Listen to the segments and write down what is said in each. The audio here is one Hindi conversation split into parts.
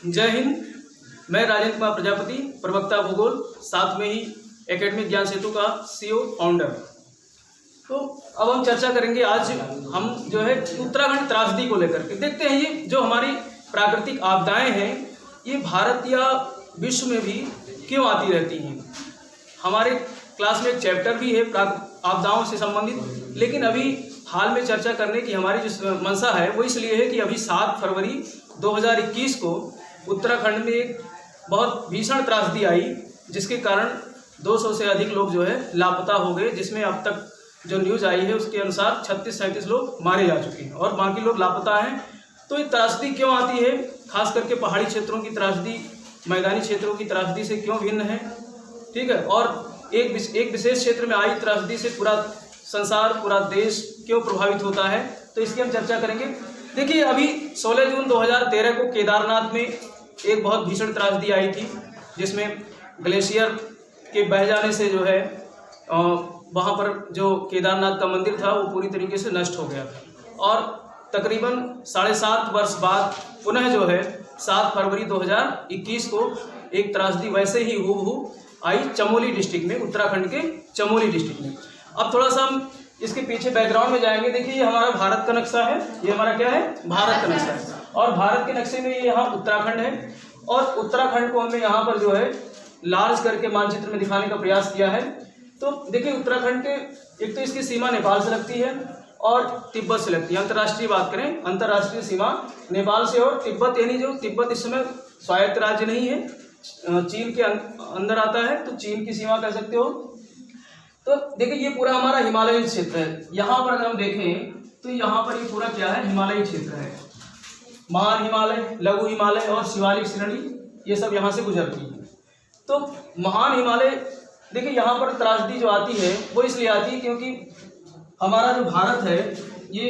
जय हिंद। मैं राजेंद्र कुमार प्रजापति, प्रवक्ता भूगोल, साथ में ही एकेडमिक ज्ञान सेतु का सीईओ फाउंडर। तो अब हम चर्चा करेंगे, आज हम जो है उत्तराखंड त्रासदी को लेकर के देखते हैं। ये जो हमारी प्राकृतिक आपदाएं हैं, ये भारत या विश्व में भी क्यों आती रहती हैं। हमारे क्लास में एक चैप्टर भी है आपदाओं से संबंधित, लेकिन अभी हाल में चर्चा करने की हमारी जो मंशा है वो इसलिए है कि अभी 7 फरवरी 2021 को उत्तराखंड में एक बहुत भीषण त्रासदी आई, जिसके कारण 200 से अधिक लोग जो है लापता हो गए, जिसमें अब तक जो न्यूज़ आई है उसके अनुसार 36-37 लोग मारे जा चुके हैं और बाकी लोग लापता हैं। तो ये त्रासदी क्यों आती है, खास करके पहाड़ी क्षेत्रों की त्रासदी मैदानी क्षेत्रों की त्रासदी से क्यों भिन्न है, ठीक है। और एक विशेष क्षेत्र में आई त्रासदी से पूरा संसार, पूरा देश क्यों प्रभावित होता है, तो इसकी हम चर्चा करेंगे। देखिए, अभी 16 जून 2013 को केदारनाथ में एक बहुत भीषण त्रासदी आई थी, जिसमें ग्लेशियर के बह जाने से जो है वहाँ पर जो केदारनाथ का मंदिर था वो पूरी तरीके से नष्ट हो गया था। और तकरीबन 7.5 वर्ष बाद पुनः जो है 7 फरवरी 2021 को एक त्रासदी वैसे ही हूबहू आई चमोली डिस्ट्रिक्ट में, उत्तराखंड के चमोली डिस्ट्रिक्ट में। अब थोड़ा सा हम इसके पीछे बैकग्राउंड में जाएंगे। देखिए, ये हमारा भारत का नक्शा है, ये हमारा क्या है, भारत का नक्शा है। और भारत के नक्शे में ये यहाँ उत्तराखंड है, और उत्तराखंड को हमने यहाँ पर जो है लार्ज करके मानचित्र में दिखाने का प्रयास किया है। तो देखिए, उत्तराखंड के एक तो इसकी सीमा नेपाल से लगती है और तिब्बत से लगती है। अंतर्राष्ट्रीय बात करें, अंतर्राष्ट्रीय सीमा नेपाल से और तिब्बत, यानी जो तिब्बत इस समय स्वायत्त राज्य नहीं है, चीन के अंदर आता है, तो चीन की सीमा कह सकते हो। तो देखिए, ये पूरा हमारा हिमालयी क्षेत्र है। यहाँ पर अगर हम देखें तो यहाँ पर ये पूरा क्या है, हिमालयी क्षेत्र है। महान हिमालय, लघु हिमालय और शिवालिक श्रेणी, ये सब यहाँ से गुजरती है। तो महान हिमालय, देखिए यहाँ पर त्रासदी जो आती है वो इसलिए आती है क्योंकि हमारा जो भारत है ये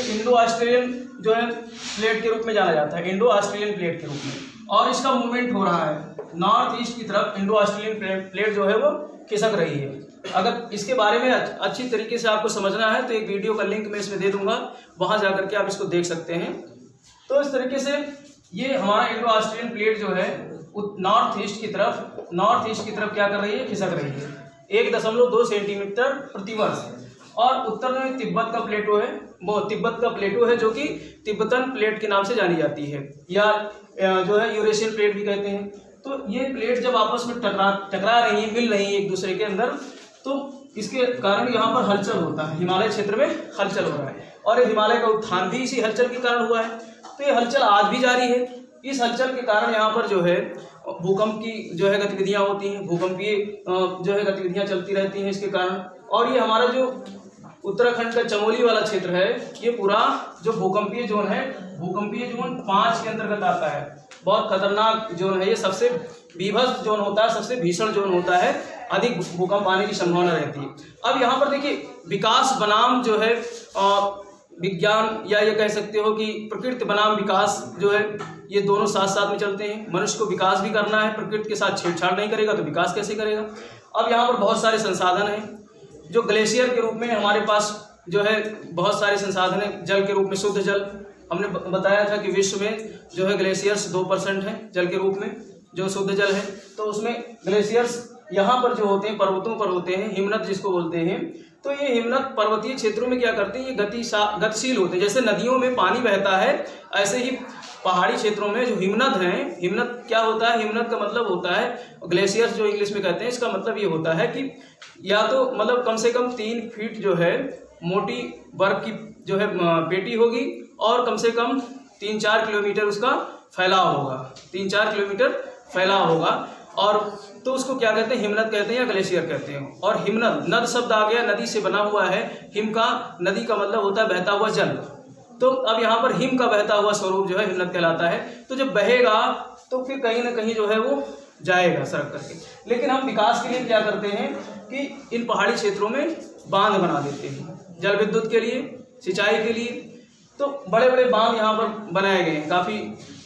इंडो ऑस्ट्रेलियन जो है प्लेट के रूप में जाना जाता है, इंडो ऑस्ट्रेलियन प्लेट के रूप में। और इसका मूवमेंट हो रहा है नॉर्थ ईस्ट की तरफ, इंडो ऑस्ट्रेलियन प्लेट जो है वो खिसक रही है। अगर इसके बारे में अच्छी तरीके से आपको समझना है तो एक वीडियो का लिंक मैं इसमें दे दूंगा, वहां जाकर के आप इसको देख सकते हैं। तो इस तरीके से ये हमारा इंडो ऑस्ट्रेलियन प्लेट जो है नॉर्थ ईस्ट की तरफ क्या कर रही है, खिसक रही है 1.2 सेंटीमीटर प्रतिवर्ष। और उत्तर में तिब्बत का प्लेटो है, वो तिब्बत का प्लेटो है जो कि तिब्बतन प्लेट के नाम से जानी जाती है, या जो है यूरेशियन प्लेट भी कहते हैं। तो ये प्लेट जब आपस में टकरा रही है, मिल रही है एक दूसरे के अंदर, तो इसके कारण यहाँ पर हलचल होता है, हिमालय क्षेत्र में हलचल हो रहा है। और ये हिमालय का उत्थान भी इसी हलचल के कारण हुआ है। तो ये हलचल आज भी जारी है। इस हलचल के कारण यहाँ पर जो है भूकंप की जो है गतिविधियाँ होती हैं, भूकंपीय जो है गतिविधियाँ चलती रहती हैं इसके कारण। और ये हमारा जो उत्तराखंड का चमोली वाला क्षेत्र है, ये पूरा जो भूकंपीय जोन है, भूकंपीय जोन 5 के अंतर्गत आता है। बहुत खतरनाक जोन है ये, सबसे बीभत्स जोन होता है, सबसे भीषण जोन होता है, अधिक भूकंप आने की संभावना रहती है। अब यहाँ पर देखिए, विकास बनाम जो है विज्ञान, या ये कह सकते हो कि प्रकृति बनाम विकास जो है, ये दोनों साथ साथ में चलते हैं। मनुष्य को विकास भी करना है, प्रकृति के साथ छेड़छाड़ नहीं करेगा तो विकास कैसे करेगा। अब यहाँ पर बहुत सारे संसाधन हैं, जो ग्लेशियर के रूप में हमारे पास जो है बहुत सारे संसाधन हैं। जल के रूप में शुद्ध जल, हमने बताया था कि विश्व में जो है ग्लेशियर्स 2% है जल के रूप में जो शुद्ध जल है। तो उसमें ग्लेशियर्स यहाँ पर जो होते हैं पर्वतों पर होते हैं, हिमनद जिसको बोलते हैं। तो ये हिमनद पर्वतीय क्षेत्रों में क्या करते हैं, ये गतिशील होते हैं। जैसे नदियों में पानी बहता है, ऐसे ही पहाड़ी क्षेत्रों में जो हिमनद हैं, हिमनद क्या होता है, हिमनद का मतलब होता है ग्लेशियर्स जो इंग्लिश में कहते हैं। इसका मतलब ये होता है कि या तो मतलब कम से कम 3 फीट जो है मोटी बर्फ की जो है पेटी होगी, और कम से कम 3-4 किलोमीटर उसका फैलाव होगा, 3-4 किलोमीटर फैलाव होगा। और तो उसको क्या कहते हैं, हिमनद कहते हैं या ग्लेशियर कहते हैं। और हिमनद, नद शब्द आ गया, नदी से बना हुआ है। हिम का, नदी का मतलब होता है बहता हुआ जल। तो अब यहाँ पर हिम का बहता हुआ स्वरूप जो है हिमनद कहलाता है। तो जब बहेगा तो फिर कहीं ना कहीं जो है वो जाएगा सड़क करके। लेकिन हम विकास के लिए क्या करते हैं कि इन पहाड़ी क्षेत्रों में बांध बना देते हैं, जल विद्युत के लिए, सिंचाई के लिए। तो बड़े बड़े बांध यहाँ पर बनाए गए हैं, काफ़ी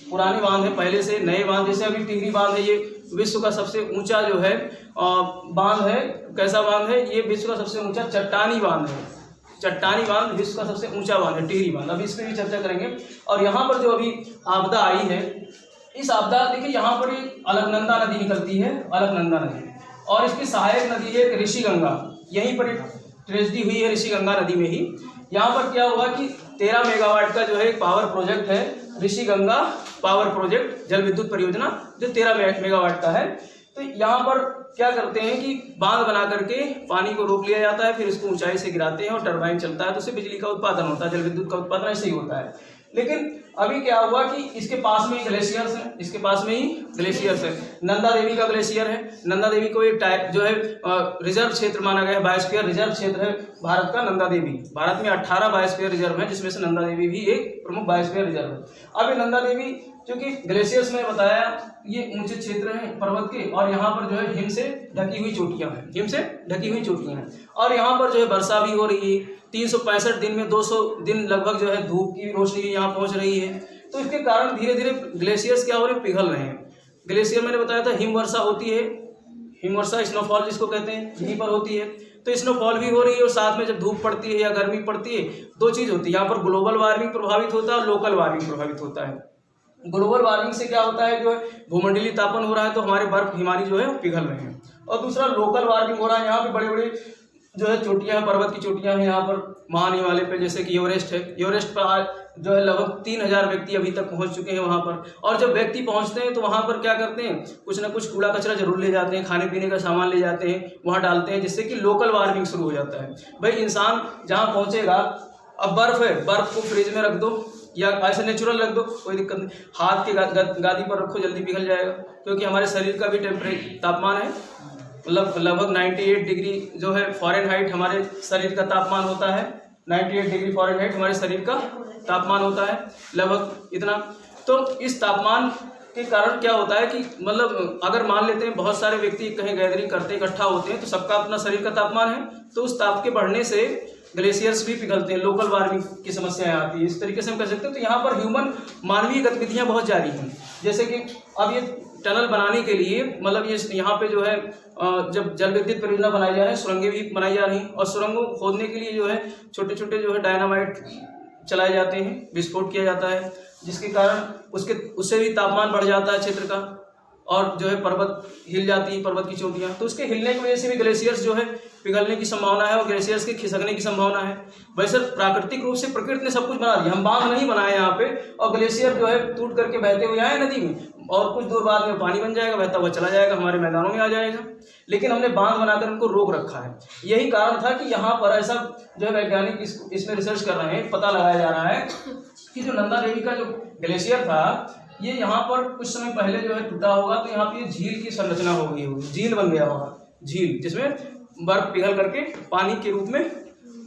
पुराने बांध है, पहले से नए बांध, जैसे अभी टिहरी बांध है, ये विश्व का सबसे ऊंचा जो है बांध है। कैसा बांध है ये, विश्व का सबसे ऊंचा चट्टानी बांध है। चट्टानी बांध विश्व का सबसे ऊंचा बांध है, टिहरी बांध। अभी इस पर भी चर्चा करेंगे। और यहाँ पर जो अभी आपदा आई है इस आपदा, देखिए यहाँ पर एक अलकनंदा नदी निकलती है, अलकनंदा नदी, और इसकी सहायक नदी है ऋषिगंगा। यहीं पर एक ट्रेजेडी हुई है ऋषिगंगा नदी में ही। यहाँ पर क्या हुआ कि 13 मेगावाट का जो है एक पावर प्रोजेक्ट है, ऋषिगंगा पावर प्रोजेक्ट जल विद्युत परियोजना, जो 13 मेगावाट का है। तो यहाँ पर क्या करते हैं कि बांध बना करके पानी को रोक लिया जाता है, फिर इसको ऊंचाई से गिराते हैं और टरबाइन चलता है, तो उससे बिजली का उत्पादन होता है, जल विद्युत का उत्पादन ऐसे ही होता है। लेकिन अभी क्या हुआ कि इसके पास में ही ग्लेशियर्स है, इसके पास में ही ग्लेशियर्स है, नंदा देवी का ग्लेशियर है। नंदा देवी को एक टाइप जो है रिजर्व क्षेत्र माना गया है, बायोस्फीयर रिजर्व क्षेत्र है भारत का नंदा देवी। भारत में 18 बायोस्फीयर रिजर्व है, जिसमें से नंदा देवी भी एक प्रमुख बायोस्फीयर रिजर्व है। अब ये नंदा देवी क्योंकि ग्लेशियर्स में बताया ये ऊंचे क्षेत्र हैं पर्वत के, और यहाँ पर जो है हिम से ढकी हुई चोटियां हैं, हिम से ढकी हुई चोटियां हैं, और यहाँ पर जो है वर्षा भी हो रही है। 365 दिन में 200 दिन लगभग जो है धूप की रोशनी यहाँ पहुँच रही है। तो इसके कारण धीरे धीरे ग्लेशियर्स क्या हो रहे हैं, पिघल रहे हैं। ग्लेशियर मैंने बताया था हिम वर्षा होती है, हिम वर्षा स्नोफॉल जिसको कहते हैं, यहीं पर होती है। तो स्नोफॉल भी हो रही है, और साथ में जब धूप पड़ती है या गर्मी पड़ती है, दो चीज़ होती है, यहाँ पर ग्लोबल वार्मिंग प्रभावित होता है और लोकल वार्मिंग प्रभावित होता है। ग्लोबल वार्मिंग से क्या होता है, जो है भूमंडलीय तापन हो रहा है, तो हमारे बर्फ हिमालय जो है पिघल रहे हैं। और दूसरा लोकल वार्मिंग हो रहा है, यहाँ पे बड़े बड़े जो है चोटियाँ हैं, पर्वत की चोटियाँ हैं यहाँ पर महान हिमालय पे, जैसे कि एवरेस्ट है। एवरेस्ट पर आज जो है लगभग 3000 व्यक्ति अभी तक पहुँच चुके हैं वहाँ पर। और जब व्यक्ति पहुँचते हैं तो वहाँ पर क्या करते हैं, कुछ ना कुछ कूड़ा कचरा जरूर ले जाते हैं, खाने पीने का सामान ले जाते हैं, वहाँ डालते हैं, जिससे कि लोकल वार्मिंग शुरू हो जाता है। भाई इंसान जहाँ पहुँचेगा, अब बर्फ़ है, बर्फ़ को फ्रिज में रख दो या ऐसे नेचुरल रख दो, कोई दिक्कत नहीं, हाथ के गादी पर रखो, जल्दी पिघल जाएगा, क्योंकि हमारे शरीर का भी तापमान है, मतलब लगभग 98 डिग्री जो है फ़ारेनहाइट हमारे शरीर का तापमान होता है। 98 डिग्री फ़ारेनहाइट हमारे शरीर का तापमान होता है, लगभग इतना। तो इस तापमान के कारण क्या होता है कि मतलब अगर मान लेते हैं बहुत सारे व्यक्ति कहीं गैदरिंग करते हैं, इकट्ठा होते हैं, तो सबका अपना शरीर का तापमान है, तो उस ताप के बढ़ने से ग्लेशियर्स भी पिघलते हैं, लोकल वार्मिंग की समस्याएं आती है। इस तरीके से हम कह सकते हैं। तो यहाँ पर ह्यूमन मानवीय गतिविधियाँ बहुत जारी हैं, जैसे कि अब ये टनल बनाने के लिए मतलब ये यहाँ पे जो है जब जल विद्युत परियोजना बनाई जा रही है, सुरंगें भी बनाई जा रही हैं, और सुरंगों को खोदने के लिए जो है छोटे छोटे जो है डायनामाइट चलाए जाते हैं, विस्फोट किया जाता है, जिसके कारण उससे भी तापमान बढ़ जाता है क्षेत्र का, और जो है पर्वत हिल जाती है, पर्वत की चोटियाँ। तो उसके हिलने की वजह से भी ग्लेशियर्स जो है पिघलने की संभावना है, और ग्लेशियर्स के खिसकने की संभावना है। वैसे प्राकृतिक रूप से प्रकृति ने सब कुछ बना दिया, हम बांध नहीं बनाए यहाँ पे, और ग्लेशियर जो है टूट करके बहते हुए आए नदी में, और कुछ दूर बाद में पानी बन जाएगा, बहता हुआ चला जाएगा, हमारे मैदानों में आ जाएगा। लेकिन हमने बांध बनाकर उनको रोक रखा है। यही कारण था कि यहाँ पर ऐसा जो है वैज्ञानिक इसमें रिसर्च कर रहे हैं, पता लगाया जा रहा है कि जो नंदा देवी का जो ग्लेशियर था, ये यहाँ पर कुछ समय पहले जो है टूटा होगा, तो यहाँ पे झील की संरचना हो गई होगी, झील बन गया होगा, झील जिसमें बर्फ पिघल करके पानी के रूप में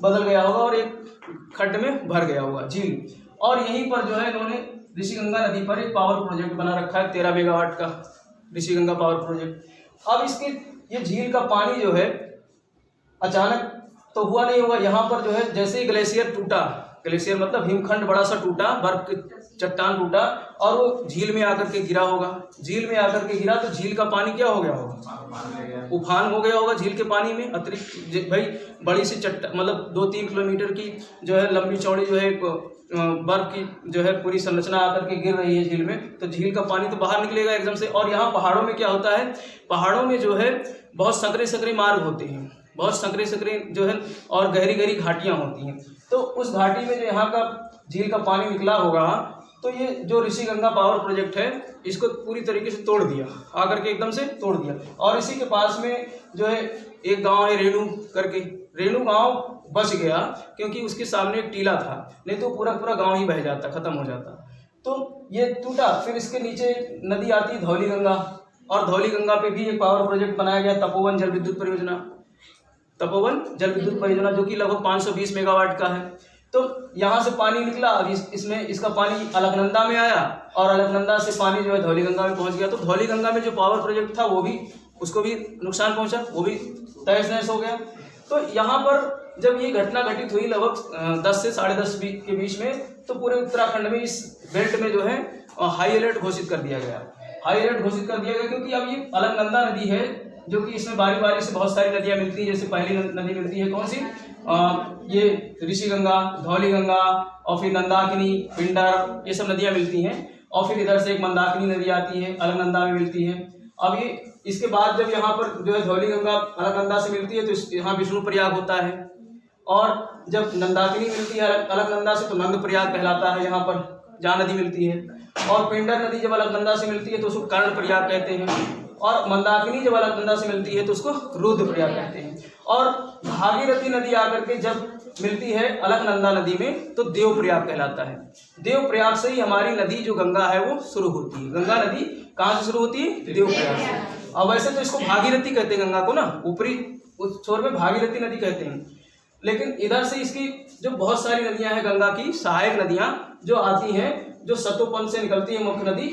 बदल गया होगा और एक खड्ड में भर गया होगा, झील। और यहीं पर जो है इन्होंने ऋषिगंगा नदी पर एक पावर प्रोजेक्ट बना रखा है, 13 मेगावाट का ऋषिगंगा पावर प्रोजेक्ट। अब इसके ये झील का पानी जो है अचानक तो हुआ नहीं होगा, यहाँ पर जो है जैसे ही ग्लेशियर टूटा, ग्लेशियर मतलब हिमखंड बड़ा सा टूटा, बर्फ की चट्टान टूटा, और वो झील में आकर के गिरा होगा। झील में आकर के गिरा तो झील का पानी क्या हो गया होगा, उफान हो गया होगा झील के पानी में। अतिरिक्त भाई बड़ी सी चट्टान मतलब 2-3 किलोमीटर की जो है लंबी चौड़ी जो है बर्फ की जो है पूरी संरचना आकर के गिर रही है झील में, तो झील का पानी तो बाहर निकलेगा एकदम से। और यहाँ पहाड़ों में क्या होता है, पहाड़ों में जो है बहुत संकरे संकरे मार्ग होते हैं, बहुत संकरे संकरे जो है और गहरी गहरी घाटियाँ होती हैं। तो उस घाटी में जो यहाँ का झील का पानी निकला होगा, तो ये जो ऋषिगंगा पावर प्रोजेक्ट है इसको पूरी तरीके से तोड़ दिया, आकर के एकदम से तोड़ दिया। और इसी के पास में जो है एक गांव है रेणु करके, रेणु गांव बच गया क्योंकि उसके सामने एक टीला था, नहीं तो पूरा पूरा गांव ही बह जाता, खत्म हो जाता। तो ये टूटा। फिर इसके नीचे नदी आती है धौली गंगा, और धौली गंगा पे भी एक पावर प्रोजेक्ट बनाया गया, तपोवन जल विद्युत परियोजना, तपोवन जल विद्युत परियोजना, जो कि लगभग 520 मेगावाट का है। तो यहाँ से पानी निकला, अब इसमें इसका पानी अलकनंदा में आया, और अलकनंदा से पानी जो है धौली गंगा में पहुँच गया। तो धौली गंगा में जो पावर प्रोजेक्ट था वो भी, उसको भी नुकसान पहुँचा, वो भी तहस नहस हो गया। तो यहाँ पर जब ये घटना घटित हुई लगभग 10 से 10:30 के बीच में, तो पूरे उत्तराखंड में इस बेल्ट में जो है हाई अलर्ट घोषित कर दिया गया, हाई अलर्ट घोषित कर दिया गया। क्योंकि अब ये अलकनंदा नदी है जो कि इसमें बारी बारी से बहुत सारी नदियाँ मिलती हैं। जैसे पहली नदी मिलती है कौन सी, ये ऋषिगंगा, धौली गंगा, और फिर नंदाकिनी, पिंडर, ये सब नदियाँ मिलती हैं। और फिर इधर से एक मंदाकिनी नदी आती है, अलकनंदा में मिलती है। अब ये इसके बाद जब यहाँ पर जो है धौलीगंगा अलकनंदा से मिलती है तो यहाँ विष्णु प्रयाग होता है, और जब मंदाकिनी मिलती है अलकनंदा से तो नंद प्रयाग कहलाता है, यहाँ पर जहाँ नदी मिलती है। और पिंडर नदी जब अलकनंदा से मिलती है तो उसको कर्ण प्रयाग कहते हैं, और मंदाकिनी जब अलकनंदा से मिलती है तो उसको रुद्र प्रयाग कहते हैं। और भागीरथी नदी आकर के जब मिलती है अलकनंदा नदी में तो देव प्रयाग कहलाता है। देव प्रयाग से ही हमारी नदी जो गंगा है वो शुरू होती है। गंगा नदी कहाँ से शुरू होती है? देव प्रयाग से। और वैसे तो इसको भागीरथी कहते हैं गंगा को ना, ऊपरी उस छोर में भागीरथी नदी कहते हैं, लेकिन इधर से इसकी जो बहुत सारी नदियां हैं गंगा की सहायक नदियां जो आती हैं, जो सतोपन से निकलती है मुख्य नदी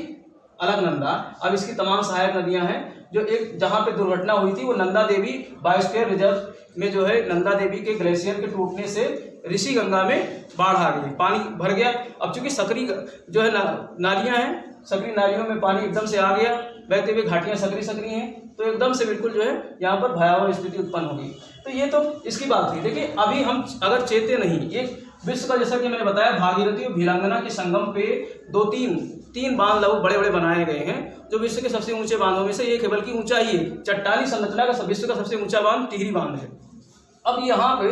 अलकनंदा। अब इसकी तमाम सहायक नदियां हैं। जो एक जहाँ पे दुर्घटना हुई थी वो नंदा देवी बायोस्फीयर रिजर्व में जो है नंदा देवी के ग्लेशियर के टूटने से ऋषि गंगा में बाढ़ आ गई, पानी भर गया। अब चूंकि सकरी जो है नालियां हैं, सकरी नालियों में पानी एकदम से आ गया, बहते हुए घाटियां सकरी हैं, तो एकदम से बिल्कुल जो है यहाँ पर भयावह स्थिति उत्पन्न होगी। तो ये तो इसकी बात थी। देखिए अभी हम अगर चेते नहीं, ये विश्व का जैसा कि मैंने बताया भागीरथी और भीलंगना के संगम पे तीन बांध लगभग बड़े बड़े बनाए गए हैं, जो विश्व के सबसे ऊंचे बांधों में से एक है, बल्कि ऊंचा ही है। चट्टानी संरचना का विश्व का सबसे ऊंचा बांध टिहरी बांध है। अब यहाँ पे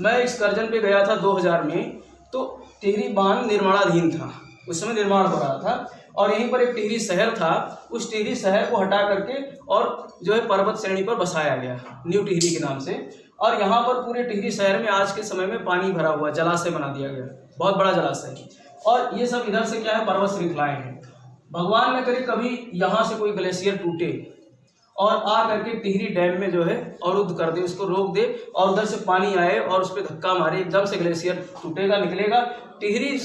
मैं एक्सकर्जन पे गया था 2000 में, तो टिहरी बांध निर्माणाधीन था, उस समय निर्माण हो रहा था, और यहीं पर एक टिहरी शहर था। उस टिहरी शहर को हटा करके और जो है पर्वत श्रेणी पर बसाया गया न्यू टिहरी के नाम से। और यहाँ पर पूरे टिहरी शहर में आज के समय में पानी भरा हुआ, जलाशय बना दिया गया, बहुत बड़ा जलाशय। और ये सब इधर से क्या है, पर्वत श्रृंखलाएं हैं। भगवान न करे कभी यहाँ से कोई ग्लेशियर टूटे और आ करके टिहरी डैम में जो है अवरुद्ध कर दे, उसको रोक दे, और उधर से पानी आए और उस पर धक्का मारे, एकदम से ग्लेशियर टूटेगा, निकलेगा, टिहरी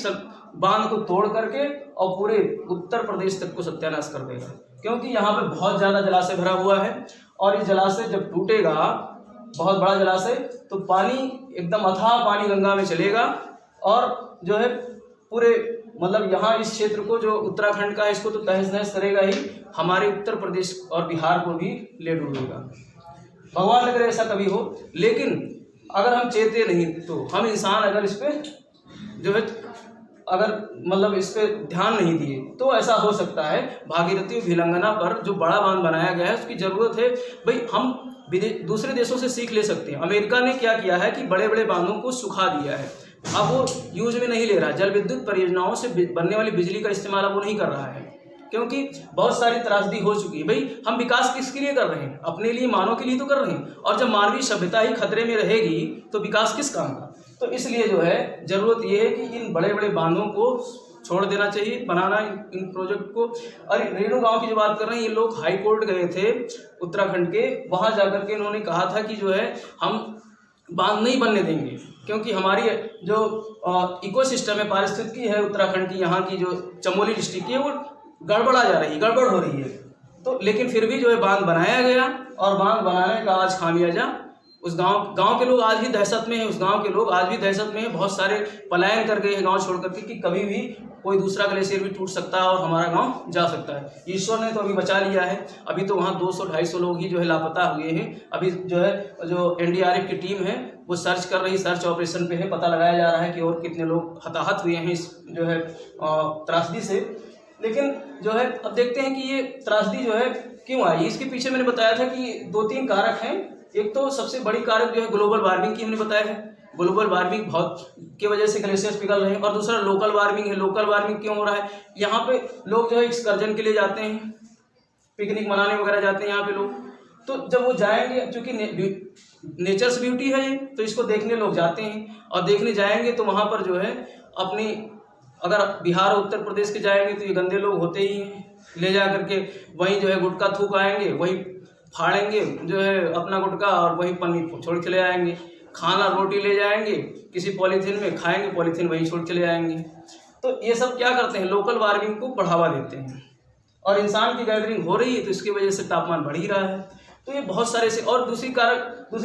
बांध को तोड़ करके और पूरे उत्तर प्रदेश तक को सत्यानाश कर देगा। क्योंकि यहाँ पे बहुत ज़्यादा जलाशय भरा हुआ है, और ये जलाशय जब टूटेगा, बहुत बड़ा जलाशय, तो पानी एकदम अथाह पानी गंगा में चलेगा, और जो है पूरे मतलब यहाँ इस क्षेत्र को जो उत्तराखंड का है इसको तो तहस नहस करेगा ही, हमारे उत्तर प्रदेश और बिहार को भी ले डूबेगा। भगवान न करे ऐसा कभी हो। लेकिन अगर हम चेते नहीं, तो हम इंसान अगर इस पर जो है अगर मतलब इस पर ध्यान नहीं दिए तो ऐसा हो सकता है। भागीरथी और भीलंगना पर जो बड़ा बांध बनाया गया है उसकी ज़रूरत है भाई, हम दूसरे देशों से सीख ले सकते हैं। अमेरिका ने क्या किया है कि बड़े बड़े बांधों को सुखा दिया है, अब वो यूज में नहीं ले रहा। जल विद्युत परियोजनाओं से बनने वाली बिजली का इस्तेमाल अब वो नहीं कर रहा है, क्योंकि बहुत सारी त्रासदी हो चुकी है। भाई हम विकास किसके लिए कर रहे हैं? अपने लिए, मानव के लिए तो कर रहे हैं। और जब मानवीय सभ्यता ही खतरे में रहेगी तो विकास किस काम का? तो इसलिए जो है ज़रूरत ये है कि इन बड़े बड़े बांधों को छोड़ देना चाहिए, बनाना इन प्रोजेक्ट को। और रेणु गांव की जो बात कर रहे हैं, ये लोग हाई कोर्ट गए थे उत्तराखंड के, वहाँ जाकर के इन्होंने कहा था कि जो है हम बांध नहीं बनने देंगे, क्योंकि हमारी जो इकोसिस्टम है, पारिस्थितिकी है उत्तराखंड की, यहाँ की जो चमोली डिस्ट्रिक्ट की है, वो गड़बड़ा जा रही है, गड़बड़ हो रही है। तो लेकिन फिर भी जो है बांध बनाया गया, और बांध बनाने का आज खामियाजा उस गांव के लोग आज भी दहशत में हैं। उस गांव के लोग आज भी दहशत में हैं। बहुत सारे पलायन कर गए हैं गांव छोड़ करके कि कभी भी कोई दूसरा ग्लेशियर भी टूट सकता है और हमारा गांव जा सकता है। ईश्वर ने तो अभी बचा लिया है। अभी तो वहाँ 200-250 लोग ही जो है लापता हुए हैं। अभी जो है जो NDRF की टीम है वो सर्च कर रही, सर्च ऑपरेशन पे है, पता लगाया जा रहा है कि और कितने लोग हताहत हुए हैं इस जो है त्रासदी से। लेकिन जो है अब देखते हैं कि ये त्रासदी जो है क्यों आई। इसके पीछे मैंने बताया था कि 2-3 कारक हैं। एक तो सबसे बड़ी कारक जो है ग्लोबल वार्मिंग की हमने बताया है, ग्लोबल वार्मिंग बहुत की वजह से ग्लेशियर्स पिघल रहे हैं। और दूसरा लोकल वार्मिंग है। लोकल वार्मिंग क्यों हो रहा है? यहाँ पे लोग जो है एक्सकर्जन के लिए जाते हैं, पिकनिक मनाने वगैरह जाते हैं यहाँ पे लोग। तो जब वो जाएंगे, चूँकि नेचर्स ब्यूटी है ये, तो इसको देखने लोग जाते हैं, और देखने जाएंगे तो वहाँ पर जो है अपनी, अगर बिहार और उत्तर प्रदेश के जाएंगे तो ये गंदे लोग होते ही हैं, ले जा करके वहीं जो है गुटखा थूक आएंगे, वहीं फाड़ेंगे जो है अपना गुटखा, और वहीं पन्नी छोड़ के ले आएंगे। खाना रोटी ले जाएंगे किसी पॉलीथीन में, खाएंगे, पॉलीथीन वहीं छोड़ के ले आएंगे। तो ये सब क्या करते हैं? लोकल वार्मिंग को बढ़ावा देते हैं। और इंसान की गैदरिंग हो रही है तो इसकी वजह से तापमान बढ़ ही रहा है। तो ये बहुत सारे से, और दूसरी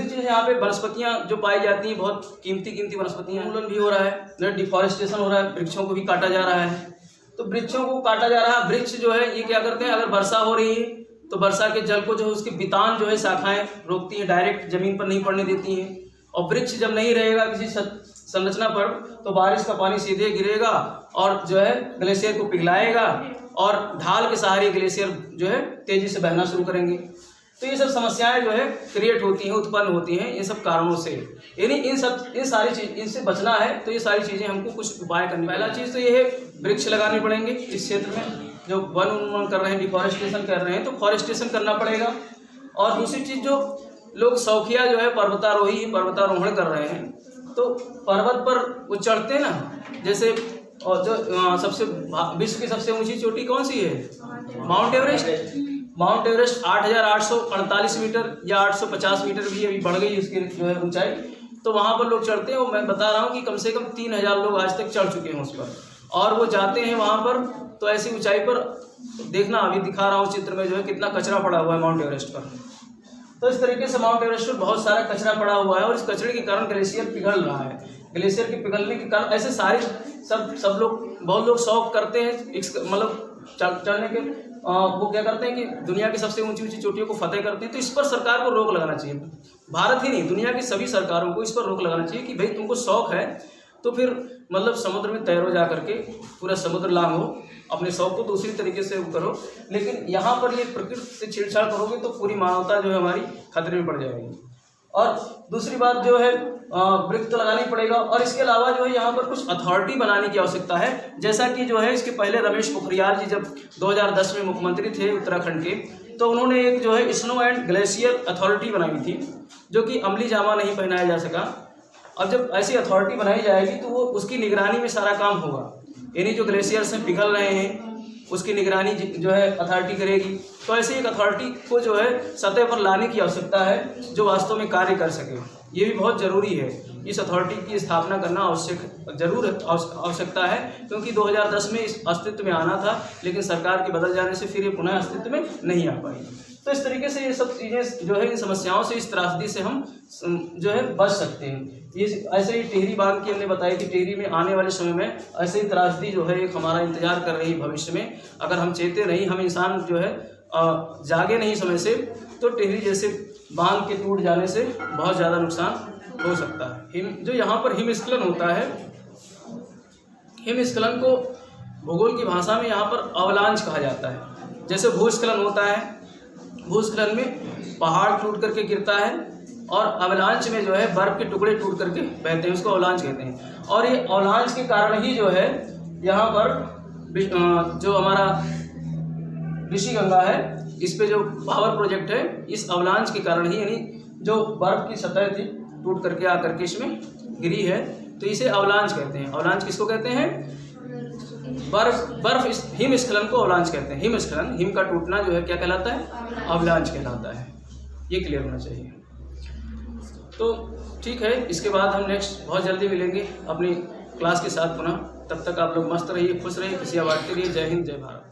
चीज़ यहाँ पे वनस्पतियाँ जो पाई जाती हैं, बहुत कीमती वनस्पतियाँ, उन्मूलन भी हो रहा है, डिफॉरेस्टेशन हो रहा है, वृक्षों को भी काटा जा रहा है। तो वृक्षों को काटा जा रहा है। वृक्ष जो है ये क्या करते हैं? अगर वर्षा हो रही है तो वर्षा के जल को जो है उसकी बितान जो है शाखाएं रोकती हैं, डायरेक्ट जमीन पर नहीं पड़ने देती हैं। और वृक्ष जब नहीं रहेगा, किसी संरचना पर, तो बारिश का पानी सीधे गिरेगा और जो है ग्लेशियर को पिघलाएगा और ढाल के सहारे ग्लेशियर जो है तेजी से बहना शुरू करेंगे। तो ये सब समस्याएं जो है क्रिएट होती हैं, उत्पन्न होती हैं इन सब कारणों से। यानी इन सारी चीज इनसे बचना है तो ये सारी चीज़ें हमको कुछ उपाय करनी। पहला चीज़ तो ये है, वृक्ष लगाने पड़ेंगे इस क्षेत्र में। जो वन उन्मूलन कर रहे हैं, डिफॉरेस्टेशन कर रहे हैं, तो फॉरेस्टेशन करना पड़ेगा। और दूसरी चीज़, जो लोग शौकिया जो है पर्वतारोहण कर रहे हैं, तो पर्वत पर वो चढ़ते हैं ना, जैसे और जो सबसे विश्व की सबसे ऊंची चोटी कौन सी है? Mount Everest. Mount Everest 8,848 metre या 850 मीटर भी अभी बढ़ गई उसकी जो है ऊंचाई। तो वहाँ पर लोग चढ़ते हैं, और मैं बता रहा हूँ कि कम से कम 3,000 लोग आज तक चढ़ चुके हैं उस पर। और वो जाते हैं वहाँ पर, तो ऐसी ऊंचाई पर देखना, अभी दिखा रहा हूँ चित्र में जो है कितना कचरा पड़ा हुआ है माउंट एवरेस्ट पर। तो इस तरीके से माउंट एवरेस्ट पर बहुत सारा कचरा पड़ा हुआ है, और इस कचरे के कारण ग्लेशियर पिघल रहा है। ग्लेशियर के पिघलने के कारण ऐसे सारे सब लोग, बहुत लोग शौक करते हैं मतलब चढ़ने के, वो क्या करते हैं कि दुनिया की सबसे ऊंची ऊंची चोटियों को फतेह करते हैं। तो इस पर सरकार को रोक लगाना चाहिए। भारत ही नहीं, दुनिया की सभी सरकारों को इस पर रोक लगाना चाहिए कि भाई तुमको शौक है तो फिर मतलब समुद्र में तैरो जा करके, पूरा समुद्र लांघो, अपने शौक को दूसरी तरीके से करो। लेकिन यहाँ पर ये प्रकृति से छेड़छाड़ करोगे तो पूरी मानवता जो है हमारी खतरे में पड़ जाएगी। और दूसरी बात जो है, वृक्ष तो लगाना ही पड़ेगा। और इसके अलावा जो है यहाँ पर कुछ अथॉरिटी बनाने की आवश्यकता है। जैसा कि जो है इसके पहले रमेश पोखरियाल जी जब 2010 में मुख्यमंत्री थे उत्तराखंड के, तो उन्होंने एक जो है स्नो एंड ग्लेशियर अथॉरिटी बनाई थी, जो कि अमली जामा नहीं पहनाया जा सका। अब जब ऐसी अथॉरिटी बनाई जाएगी तो वो उसकी निगरानी में सारा काम होगा। यानी जो ग्लेशियर से पिघल रहे हैं उसकी निगरानी जो है अथॉरिटी करेगी। तो ऐसे एक अथॉरिटी को जो है सतह पर लाने की आवश्यकता है, जो वास्तव में कार्य कर सके। ये भी बहुत ज़रूरी है, इस अथॉरिटी की स्थापना करना आवश्यकता है, क्योंकि 2010 में इस अस्तित्व में आना था, लेकिन सरकार के बदल जाने से फिर ये पुनः अस्तित्व में नहीं आ पाई। तो इस तरीके से ये सब चीज़ें जो है, इन समस्याओं से, इस त्रासदी से हम जो है बच सकते हैं। ये ऐसे ही टिहरी बांध की हमने बताया कि टिहरी में आने वाले समय में ऐसे ही त्रासदी जो है एक हमारा इंतजार कर रही भविष्य में। अगर हम चेते नहीं, हम इंसान जो है जागे नहीं समय से, तो टिहरी जैसे बांध के टूट जाने से बहुत ज़्यादा नुकसान हो सकता है। जो यहाँ पर हिमस्खलन होता है, हिमस्खलन को भूगोल की भाषा में यहाँ पर अवलांच कहा जाता है। जैसे भूस्खलन होता है, भूस्खलन में पहाड़ टूट करके गिरता है, और अवलांच में जो है बर्फ के टुकड़े टूट करके बहते हैं, उसको अवलांच कहते हैं। और ये अवलांच के कारण ही जो है यहाँ पर जो हमारा ऋषिगंगा है, इस पे जो पावर प्रोजेक्ट है, इस अवलांच के कारण ही, यानी जो बर्फ की सतह थी टूट करके आकर के इसमें गिरी है, तो इसे अवलांच कहते हैं। अवलांच किसको कहते हैं? बर्फ हिमस्खलन को अवलांच कहते हैं। हिमस्खलन, हिम का टूटना जो है क्या कहलाता है? अवलांच कहलाता है। ये क्लियर होना चाहिए। तो ठीक है, इसके बाद हम नेक्स्ट बहुत जल्दी मिलेंगे अपनी क्लास के साथ पुनः। तब तक आप लोग मस्त रहिए, खुश रहिए, खुशियाँ बांटते रहिए। जय हिंद, जय भारत।